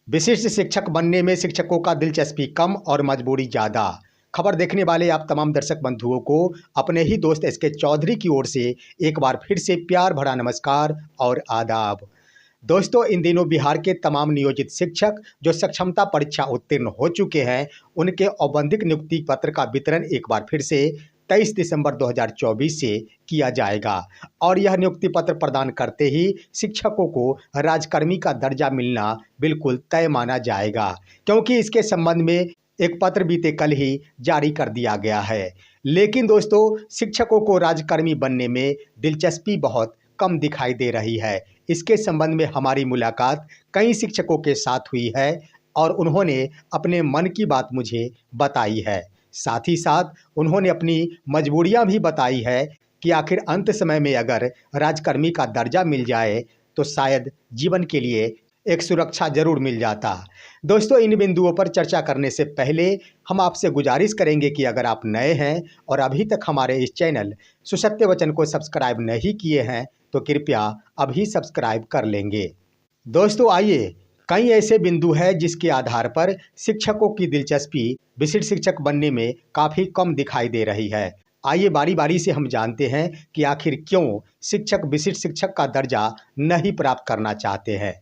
विशिष्ट शिक्षक बनने में शिक्षकों का दिलचस्पी कम और मजबूरी ज़्यादा। खबर देखने वाले आप तमाम दर्शक बंधुओं को अपने ही दोस्त एसके चौधरी की ओर से एक बार फिर से प्यार भरा नमस्कार और आदाब। दोस्तों, इन दिनों बिहार के तमाम नियोजित शिक्षक जो सक्षमता परीक्षा उत्तीर्ण हो चुके हैं, उनके औपबंधिक नियुक्ति पत्र का वितरण एक बार फिर से 23 दिसंबर 2024 से किया जाएगा और यह नियुक्ति पत्र प्रदान करते ही शिक्षकों को राजकर्मी का दर्जा मिलना बिल्कुल तय माना जाएगा, क्योंकि इसके संबंध में एक पत्र बीते कल ही जारी कर दिया गया है। लेकिन दोस्तों, शिक्षकों को राजकर्मी बनने में दिलचस्पी बहुत कम दिखाई दे रही है। इसके संबंध में हमारी मुलाकात कई शिक्षकों के साथ हुई है और उन्होंने अपने मन की बात मुझे बताई है। साथ ही साथ उन्होंने अपनी मजबूरियां भी बताई है कि आखिर अंत समय में अगर राजकर्मी का दर्जा मिल जाए तो शायद जीवन के लिए एक सुरक्षा जरूर मिल जाता। दोस्तों, इन बिंदुओं पर चर्चा करने से पहले हम आपसे गुजारिश करेंगे कि अगर आप नए हैं और अभी तक हमारे इस चैनल सुसत्य वचन को सब्सक्राइब नहीं किए हैं तो कृपया अभी सब्सक्राइब कर लेंगे। दोस्तों, आइए, कई ऐसे बिंदु हैं जिसके आधार पर शिक्षकों की दिलचस्पी विशिष्ट शिक्षक बनने में काफ़ी कम दिखाई दे रही है। आइए बारी बारी से हम जानते हैं कि आखिर क्यों शिक्षक विशिष्ट शिक्षक का दर्जा नहीं प्राप्त करना चाहते हैं।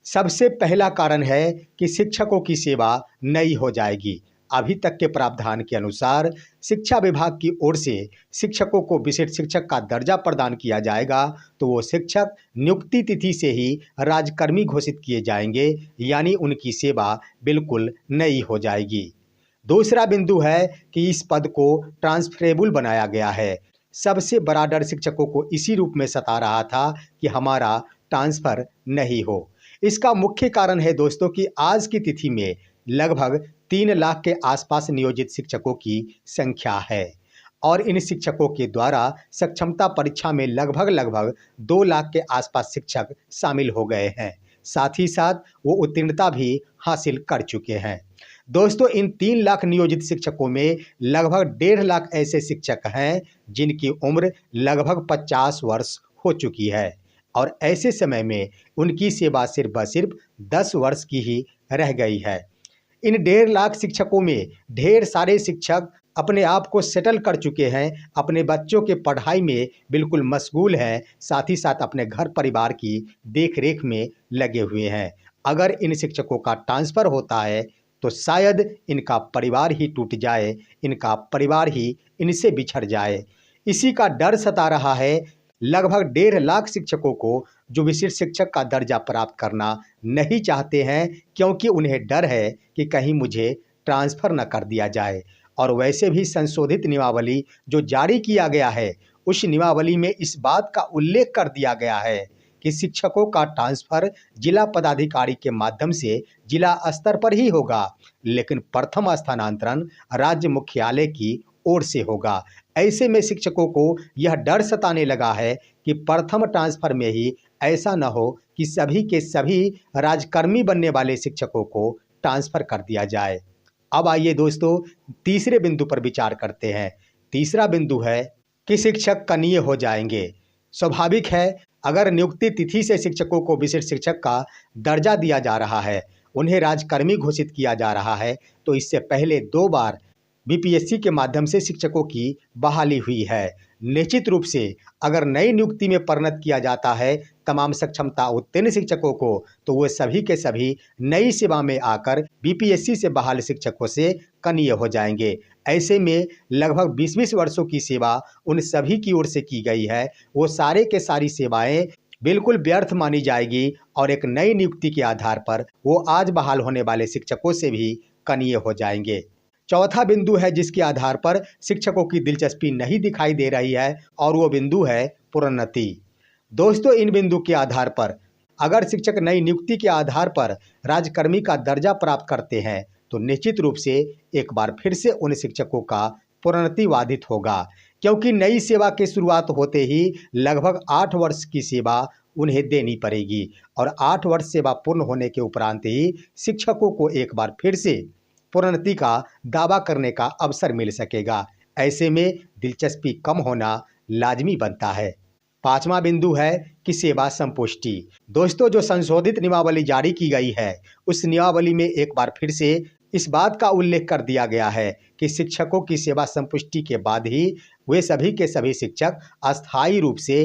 सबसे पहला कारण है कि शिक्षकों की सेवा नई हो जाएगी। अभी तक के प्रावधान के अनुसार शिक्षा विभाग की ओर से शिक्षकों को विशिष्ट शिक्षक का दर्जा प्रदान किया जाएगा तो वो शिक्षक नियुक्ति तिथि से ही राजकर्मी घोषित किए जाएंगे, यानी उनकी सेवा बिल्कुल नई हो जाएगी। दूसरा बिंदु है कि इस पद को ट्रांसफरेबल बनाया गया है। सबसे बड़ा डर शिक्षकों को इसी रूप में सता रहा था कि हमारा ट्रांसफ़र नहीं हो। इसका मुख्य कारण है दोस्तों कि आज की तिथि में लगभग 3 लाख के आसपास नियोजित शिक्षकों की संख्या है और इन शिक्षकों के द्वारा सक्षमता परीक्षा में लगभग 2 लाख के आसपास शिक्षक शामिल हो गए हैं। साथ ही साथ वो उत्तीर्णता भी हासिल कर चुके हैं। दोस्तों, इन 3 लाख नियोजित शिक्षकों में लगभग 1.5 लाख ऐसे शिक्षक हैं जिनकी उम्र लगभग 50 वर्ष हो चुकी है और ऐसे समय में उनकी सेवा सिर्फ 10 वर्ष की ही रह गई है। इन 1.5 लाख शिक्षकों में ढेर सारे शिक्षक अपने आप को सेटल कर चुके हैं, अपने बच्चों के पढ़ाई में बिल्कुल मशगूल हैं, साथ ही साथ अपने घर परिवार की देखरेख में लगे हुए हैं। अगर इन शिक्षकों का ट्रांसफ़र होता है तो शायद इनका परिवार ही टूट जाए, इनका परिवार ही इनसे बिछड़ जाए। इसी का डर सता रहा है लगभग 1.5 लाख शिक्षकों को जो विशिष्ट शिक्षक का दर्जा प्राप्त करना नहीं चाहते हैं, क्योंकि उन्हें डर है कि कहीं मुझे ट्रांसफ़र न कर दिया जाए। और वैसे भी संशोधित नियमावली जो जारी किया गया है, उस नियमावली में इस बात का उल्लेख कर दिया गया है कि शिक्षकों का ट्रांसफ़र जिला पदाधिकारी के माध्यम से जिला स्तर पर ही होगा, लेकिन प्रथम स्थानांतरण राज्य मुख्यालय की ओर से होगा। ऐसे में शिक्षकों को यह डर सताने लगा है कि प्रथम ट्रांसफ़र में ही ऐसा न हो कि सभी के सभी राजकर्मी बनने वाले शिक्षकों को ट्रांसफ़र कर दिया जाए। अब आइए दोस्तों, तीसरे बिंदु पर विचार करते हैं। तीसरा बिंदु है कि शिक्षक कनीय हो जाएंगे। स्वाभाविक है, अगर नियुक्ति तिथि से शिक्षकों को विशिष्ट शिक्षक का दर्जा दिया जा रहा है, उन्हें राजकर्मी घोषित किया जा रहा है, तो इससे पहले 2 बार बीपीएससी के माध्यम से शिक्षकों की बहाली हुई है। निश्चित रूप से अगर नई नियुक्ति में परिणत किया जाता है तमाम सक्षमता उत्तीर्ण शिक्षकों को, तो वो सभी के सभी नई सेवा में आकर बीपीएससी से बहाल शिक्षकों से कनीय हो जाएंगे। ऐसे में लगभग 20-20 वर्षों की सेवा उन सभी की ओर से की गई है, वो सारे के सारी सेवाएं बिल्कुल व्यर्थ मानी जाएगी और एक नई नियुक्ति के आधार पर वो आज बहाल होने वाले शिक्षकों से भी कनीय हो जाएंगे। चौथा बिंदु है जिसके आधार पर शिक्षकों की दिलचस्पी नहीं दिखाई दे रही है और वो बिंदु है प्रोन्नति। दोस्तों, इन बिंदु के आधार पर अगर शिक्षक नई नियुक्ति के आधार पर राजकर्मी का दर्जा प्राप्त करते हैं तो निश्चित रूप से एक बार फिर से उन शिक्षकों का प्रोन्नति बाधित होगा, क्योंकि नई सेवा की शुरुआत होते ही लगभग 8 वर्ष की सेवा उन्हें देनी पड़ेगी और 8 वर्ष सेवा पूर्ण होने के उपरांत ही शिक्षकों को एक बार फिर से प्रोन्नति का दावा करने का अवसर मिल सकेगा। ऐसे में दिलचस्पी कम होना लाजमी बनता है। पांचवा बिंदु है कि सेवा संपुष्टि। दोस्तों, जो संशोधित नियमावली जारी की गई है उस नियमावली में एक बार फिर से इस बात का उल्लेख कर दिया गया है कि शिक्षकों की सेवा संपुष्टि के बाद ही वे सभी के सभी शिक्षक अस्थायी रूप से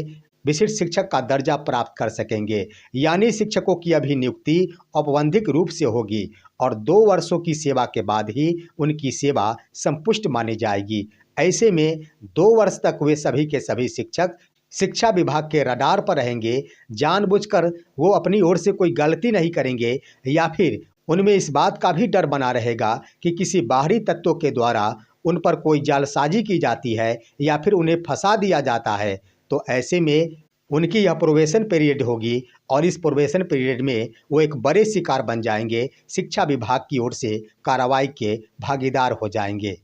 विशिष्ट शिक्षक का दर्जा प्राप्त कर सकेंगे। यानी शिक्षकों की अभिनियुक्ति औपबंधिक रूप से होगी और 2 वर्षों की सेवा के बाद ही उनकी सेवा संपुष्ट मानी जाएगी। ऐसे में 2 वर्ष तक वे सभी के सभी शिक्षक शिक्षा विभाग के रडार पर रहेंगे। जानबूझकर वो अपनी ओर से कोई गलती नहीं करेंगे या फिर उनमें इस बात का भी डर बना रहेगा कि किसी बाहरी तत्वों के द्वारा उन पर कोई जालसाजी की जाती है या फिर उन्हें फंसा दिया जाता है। तो ऐसे में उनकी यह प्रोबेशन पीरियड होगी और इस प्रोबेशन पीरियड में वो एक बड़े शिकार बन जाएंगे, शिक्षा विभाग की ओर से कार्रवाई के भागीदार हो जाएंगे।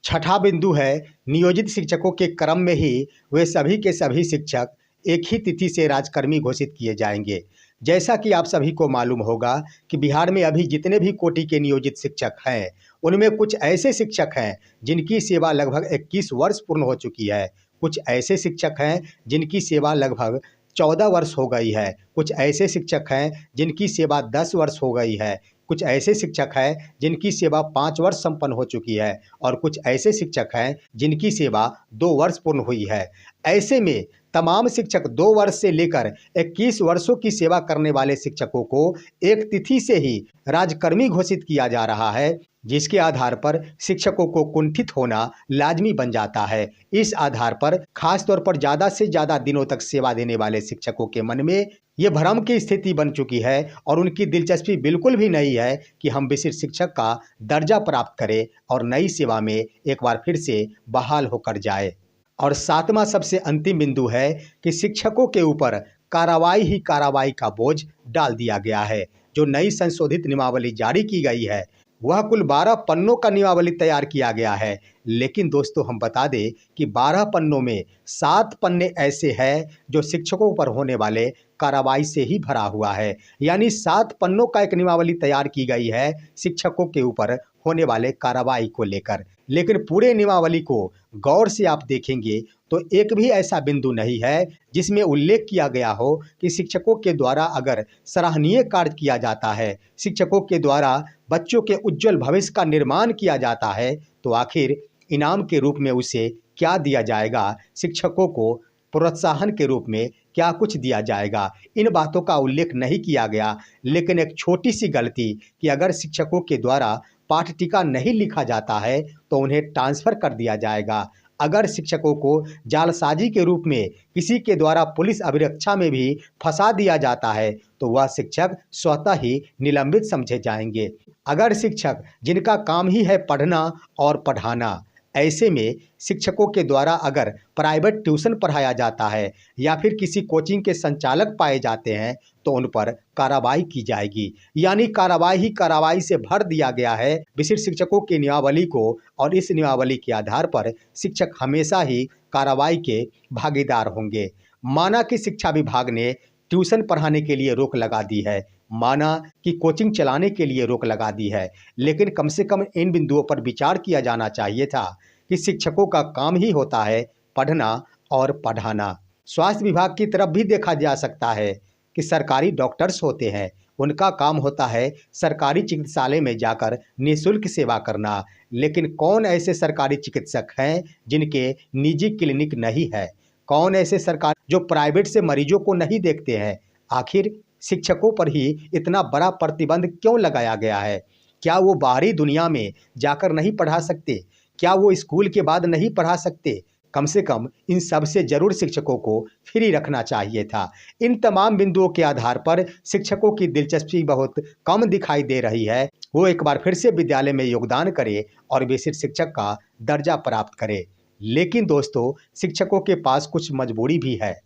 छठा बिंदु है नियोजित शिक्षकों के क्रम में ही वे सभी के सभी शिक्षक एक ही तिथि से राजकर्मी घोषित किए जाएंगे। जैसा कि आप सभी को मालूम होगा कि बिहार में अभी जितने भी कोटि के नियोजित शिक्षक हैं उनमें कुछ ऐसे शिक्षक हैं जिनकी सेवा लगभग 21 वर्ष पूर्ण हो चुकी है। कुछ ऐसे शिक्षक हैं जिनकी सेवा लगभग 14 वर्ष हो गई है। कुछ ऐसे शिक्षक हैं जिनकी सेवा 10 वर्ष हो गई है। कुछ ऐसे शिक्षक हैं जिनकी सेवा 5 वर्ष संपन्न हो चुकी है और कुछ ऐसे शिक्षक हैं जिनकी सेवा 2 वर्ष पूर्ण हुई है। ऐसे में तमाम शिक्षक 2 वर्ष से लेकर 21 वर्षों की सेवा करने वाले शिक्षकों को एक तिथि से ही राजकर्मी घोषित किया जा रहा है, जिसके आधार पर शिक्षकों को कुंठित होना लाजमी बन जाता है। इस आधार पर खास तौर पर ज़्यादा से ज़्यादा दिनों तक सेवा देने वाले शिक्षकों के मन में ये भ्रम की स्थिति बन चुकी है और उनकी दिलचस्पी बिल्कुल भी नहीं है कि हम विशिष्ट शिक्षक का दर्जा प्राप्त करें और नई सेवा में एक बार फिर से बहाल होकर जाए। और सातवां सबसे अंतिम बिंदु है कि शिक्षकों के ऊपर कार्रवाई ही कार्रवाई का बोझ डाल दिया गया है। जो नई संशोधित नियमावली जारी की गई है वह कुल 12 पन्नों का नियमावली तैयार किया गया है, लेकिन दोस्तों हम बता दें कि 12 पन्नों में 7 पन्ने ऐसे हैं जो शिक्षकों पर होने वाले कार्रवाई से ही भरा हुआ है। यानी 7 पन्नों का एक नियमावली तैयार की गई है शिक्षकों के ऊपर होने वाले कार्रवाई को लेकर, लेकिन पूरे नियमावली को गौर से आप देखेंगे तो एक भी ऐसा बिंदु नहीं है जिसमें उल्लेख किया गया हो कि शिक्षकों के द्वारा अगर सराहनीय कार्य किया जाता है, शिक्षकों के द्वारा बच्चों के उज्जवल भविष्य का निर्माण किया जाता है, तो आखिर इनाम के रूप में उसे क्या दिया जाएगा, शिक्षकों को प्रोत्साहन के रूप में क्या कुछ दिया जाएगा। इन बातों का उल्लेख नहीं किया गया। लेकिन एक छोटी सी गलती कि अगर शिक्षकों के द्वारा पाठ्यटिका नहीं लिखा जाता है तो उन्हें ट्रांसफ़र कर दिया जाएगा। अगर शिक्षकों को जालसाजी के रूप में किसी के द्वारा पुलिस अभिरक्षा में भी फंसा दिया जाता है तो वह शिक्षक स्वतः ही निलंबित समझे जाएंगे। अगर शिक्षक जिनका काम ही है पढ़ना और पढ़ाना, ऐसे में शिक्षकों के द्वारा अगर प्राइवेट ट्यूशन पढ़ाया जाता है या फिर किसी कोचिंग के संचालक पाए जाते हैं तो उन पर कार्रवाई की जाएगी। यानी कार्रवाई ही कार्रवाई से भर दिया गया है विशिष्ट शिक्षकों की नियमावली को और इस नियमावली के आधार पर शिक्षक हमेशा ही कार्रवाई के भागीदार होंगे। माना कि शिक्षा विभाग ने ट्यूशन पढ़ाने के लिए रोक लगा दी है, माना कि कोचिंग चलाने के लिए रोक लगा दी है, लेकिन कम से कम इन बिंदुओं पर विचार किया जाना चाहिए था कि शिक्षकों का काम ही होता है पढ़ना और पढ़ाना। स्वास्थ्य विभाग की तरफ भी देखा जा सकता है कि सरकारी डॉक्टर्स होते हैं, उनका काम होता है सरकारी चिकित्सालय में जाकर निःशुल्क सेवा करना, लेकिन कौन ऐसे सरकारी चिकित्सक हैं जिनके निजी क्लिनिक नहीं है? कौन ऐसे सरकार जो प्राइवेट से मरीजों को नहीं देखते हैं? आखिर शिक्षकों पर ही इतना बड़ा प्रतिबंध क्यों लगाया गया है? क्या वो बाहरी दुनिया में जाकर नहीं पढ़ा सकते? क्या वो स्कूल के बाद नहीं पढ़ा सकते? कम से कम इन सब से जरूर शिक्षकों को फ्री रखना चाहिए था। इन तमाम बिंदुओं के आधार पर शिक्षकों की दिलचस्पी बहुत कम दिखाई दे रही है। वो एक बार फिर से विद्यालय में योगदान करे और विशिष्ट शिक्षक का दर्जा प्राप्त करे। लेकिन दोस्तों, शिक्षकों के पास कुछ मजबूरी भी है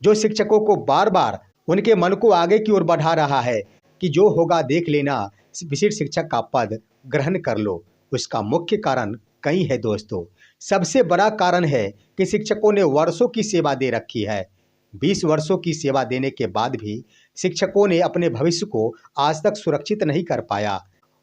जो शिक्षकों को बार बार उनके मन को आगे की ओर बढ़ा रहा है कि जो होगा देख लेना, विशिष्ट शिक्षक का पद ग्रहण कर लो। उसका मुख्य कारण कई है दोस्तों। सबसे बड़ा कारण है कि शिक्षकों ने वर्षों की सेवा दे रखी है। 20 वर्षों की सेवा देने के बाद भी शिक्षकों ने अपने भविष्य को आज तक सुरक्षित नहीं कर पाया।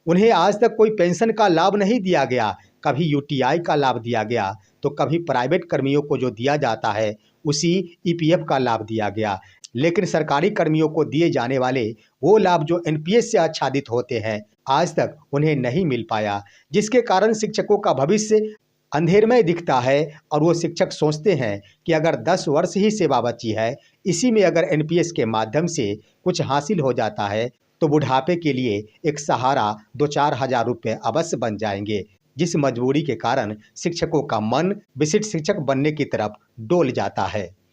उन्हें आज तक कोई पेंशन का लाभ नहीं दिया गया, कभी यूटीआई का लाभ दिया गया तो कभी प्राइवेट कर्मियों को जो दिया जाता है उसी ईपीएफ का लाभ दिया गया, लेकिन सरकारी कर्मियों को दिए जाने वाले वो लाभ जो एनपीएस से आच्छादित होते हैं आज तक उन्हें नहीं मिल पाया, जिसके कारण शिक्षकों का भविष्य अंधेरमय दिखता है। और वो शिक्षक सोचते हैं कि अगर 10 वर्ष ही सेवा बची है, इसी में अगर एनपीएस के माध्यम से कुछ हासिल हो जाता है तो बुढ़ापे के लिए एक सहारा 2-4 हज़ार रुपये अवश्य बन जाएंगे, जिस मजबूरी के कारण शिक्षकों का मन विशिष्ट शिक्षक बनने की तरफ डोल जाता है।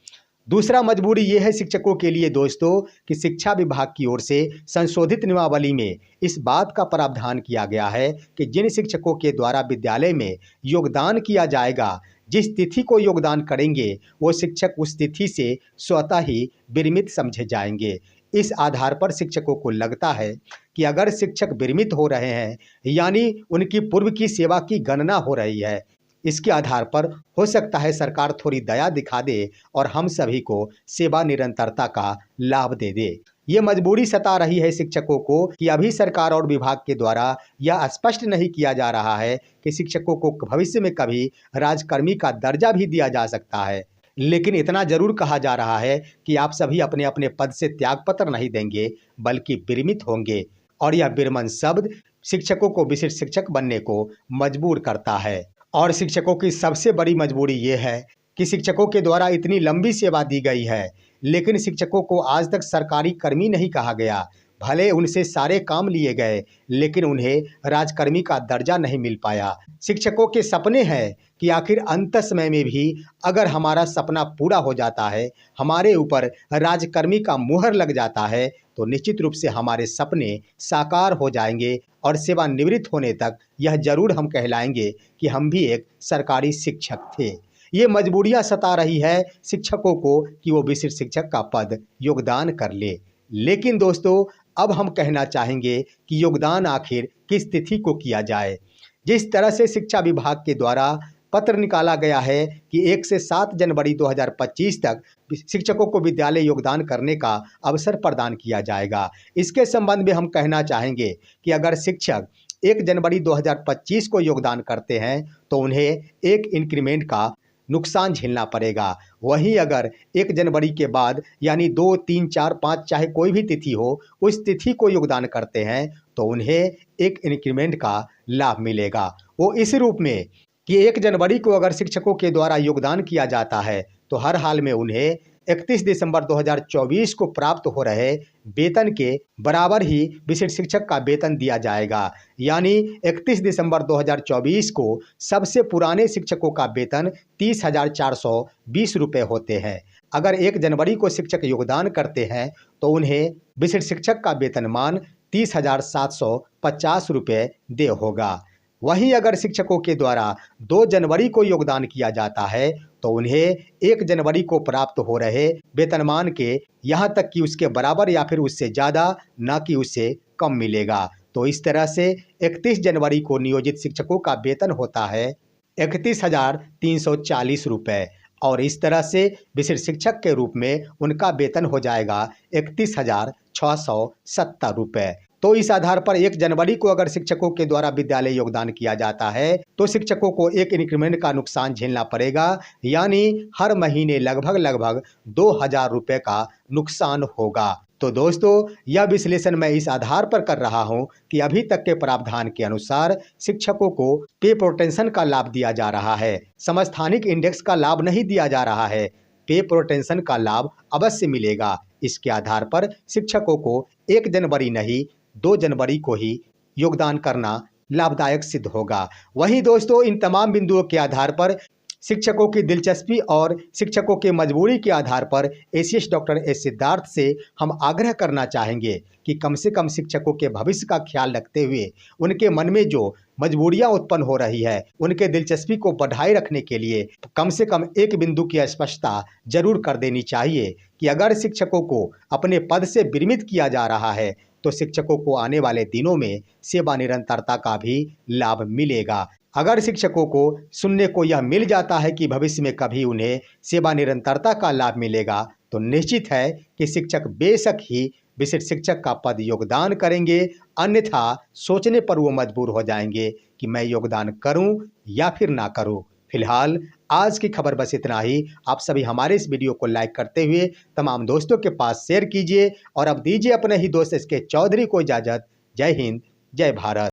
दूसरा मजबूरी ये है शिक्षकों के लिए दोस्तों कि शिक्षा विभाग की ओर से संशोधित नियमावली में इस बात का प्रावधान किया गया है कि जिन शिक्षकों के द्वारा विद्यालय में योगदान किया जाएगा, जिस तिथि को योगदान करेंगे वो शिक्षक उस तिथि से स्वतः ही विरमित समझे जाएंगे। इस आधार पर शिक्षकों को लगता है कि अगर शिक्षक विरमित हो रहे हैं यानी उनकी पूर्व की सेवा की गणना हो रही है, इसके आधार पर हो सकता है सरकार थोड़ी दया दिखा दे और हम सभी को सेवा निरंतरता का लाभ दे दे। ये मजबूरी सता रही है शिक्षकों को कि अभी सरकार और विभाग के द्वारा यह स्पष्ट नहीं किया जा रहा है कि शिक्षकों को भविष्य में कभी राजकर्मी का दर्जा भी दिया जा सकता है, लेकिन इतना जरूर कहा जा रहा है कि आप सभी अपने अपने पद से त्यागपत्र नहीं देंगे बल्कि विरमित होंगे। और यह विरमन शब्द शिक्षकों को विशिष्ट शिक्षक बनने को मजबूर करता है। और शिक्षकों की सबसे बड़ी मजबूरी ये है कि शिक्षकों के द्वारा इतनी लंबी सेवा दी गई है, लेकिन शिक्षकों को आज तक सरकारी कर्मी नहीं कहा गया। भले उनसे सारे काम लिए गए, लेकिन उन्हें राजकर्मी का दर्जा नहीं मिल पाया। शिक्षकों के सपने हैं कि आखिर अंत समय में भी अगर हमारा सपना पूरा हो जाता है, हमारे ऊपर राजकर्मी का मुहर लग जाता है, तो निश्चित रूप से हमारे सपने साकार हो जाएंगे और सेवानिवृत्त होने तक यह जरूर हम कहलाएंगे कि हम भी एक सरकारी शिक्षक थे। ये मजबूरियां सता रही है शिक्षकों को कि वो विशिष्ट शिक्षक का पद योगदान कर ले। लेकिन दोस्तों, अब हम कहना चाहेंगे कि योगदान आखिर किस तिथि को किया जाए। जिस तरह से शिक्षा विभाग के द्वारा पत्र निकाला गया है कि 1 से 7 जनवरी 2025 तक शिक्षकों को विद्यालय योगदान करने का अवसर प्रदान किया जाएगा। इसके संबंध में हम कहना चाहेंगे कि अगर शिक्षक 1 जनवरी 2025 को योगदान करते हैं तो उन्हें 1 इंक्रीमेंट का नुकसान झेलना पड़ेगा। वहीं अगर 1 जनवरी के बाद यानी 2, 3, 4, 5 चाहे कोई भी तिथि हो, उस तिथि को योगदान करते हैं तो उन्हें 1 इंक्रीमेंट का लाभ मिलेगा। वो इस रूप में कि 1 जनवरी को अगर शिक्षकों के द्वारा योगदान किया जाता है तो हर हाल में उन्हें 31 दिसंबर 2024 को प्राप्त हो रहे वेतन के बराबर ही विशिष्ट शिक्षक का वेतन दिया जाएगा। यानी 31 दिसंबर 2024 को सबसे पुराने शिक्षकों का वेतन 30,420 रुपये होते हैं। अगर 1 जनवरी को शिक्षक योगदान करते हैं तो उन्हें विशिष्ट शिक्षक का वेतनमान 30,750 रुपये देय होगा। वहीं अगर शिक्षकों के द्वारा 2 जनवरी को योगदान किया जाता है तो उन्हें 1 जनवरी को प्राप्त हो रहे वेतनमान के यहाँ तक कि उसके बराबर या फिर उससे ज़्यादा, ना कि उससे कम मिलेगा। तो इस तरह से 31 जनवरी को नियोजित शिक्षकों का वेतन होता है 31,340 रुपये और इस तरह से विशिष्ट शिक्षक के रूप में उनका वेतन हो जाएगा 31,670 रुपये। तो इस आधार पर 1 जनवरी को अगर शिक्षकों के द्वारा विद्यालय योगदान किया जाता है तो शिक्षकों को 1 इंक्रीमेंट का नुकसान झेलना पड़ेगा, यानी हर महीने लगभग 2,000 रुपये का नुकसान होगा। तो दोस्तों, यह विश्लेषण मैं इस आधार पर कर रहा हूं कि अभी तक के प्रावधान के अनुसार शिक्षकों को पे प्रोटेंशन का लाभ दिया जा रहा है, समस्थानिक इंडेक्स का लाभ नहीं दिया जा रहा है। पे प्रोटेंशन का लाभ अवश्य मिलेगा। इसके आधार पर शिक्षकों को 1 जनवरी नहीं 2 जनवरी को ही योगदान करना लाभदायक सिद्ध होगा। वहीं दोस्तों, इन तमाम बिंदुओं के आधार पर शिक्षकों की दिलचस्पी और शिक्षकों की मजबूरी के आधार पर एसीएस डॉक्टर एस सिद्धार्थ से हम आग्रह करना चाहेंगे कि कम से कम शिक्षकों के भविष्य का ख्याल रखते हुए उनके मन में जो मजबूरियां उत्पन्न हो रही है, उनके दिलचस्पी को बढ़ाए रखने के लिए कम से कम एक बिंदु की स्पष्टता जरूर कर देनी चाहिए कि अगर शिक्षकों को अपने पद से विरमित किया जा रहा है तो शिक्षकों को आने वाले दिनों में सेवा निरंतरता का भी लाभ मिलेगा। अगर शिक्षकों को सुनने को यह मिल जाता है कि भविष्य में कभी उन्हें सेवा निरंतरता का लाभ मिलेगा तो निश्चित है कि शिक्षक बेशक ही विशिष्ट शिक्षक का पद योगदान करेंगे, अन्यथा सोचने पर वो मजबूर हो जाएंगे कि मैं योगदान करूं या फिर ना करूं। फिलहाल आज की खबर बस इतना ही। आप सभी हमारे इस वीडियो को लाइक करते हुए तमाम दोस्तों के पास शेयर कीजिए और अब दीजिए अपने ही दोस्त एसके चौधरी को इजाज़त। जय हिंद, जय भारत।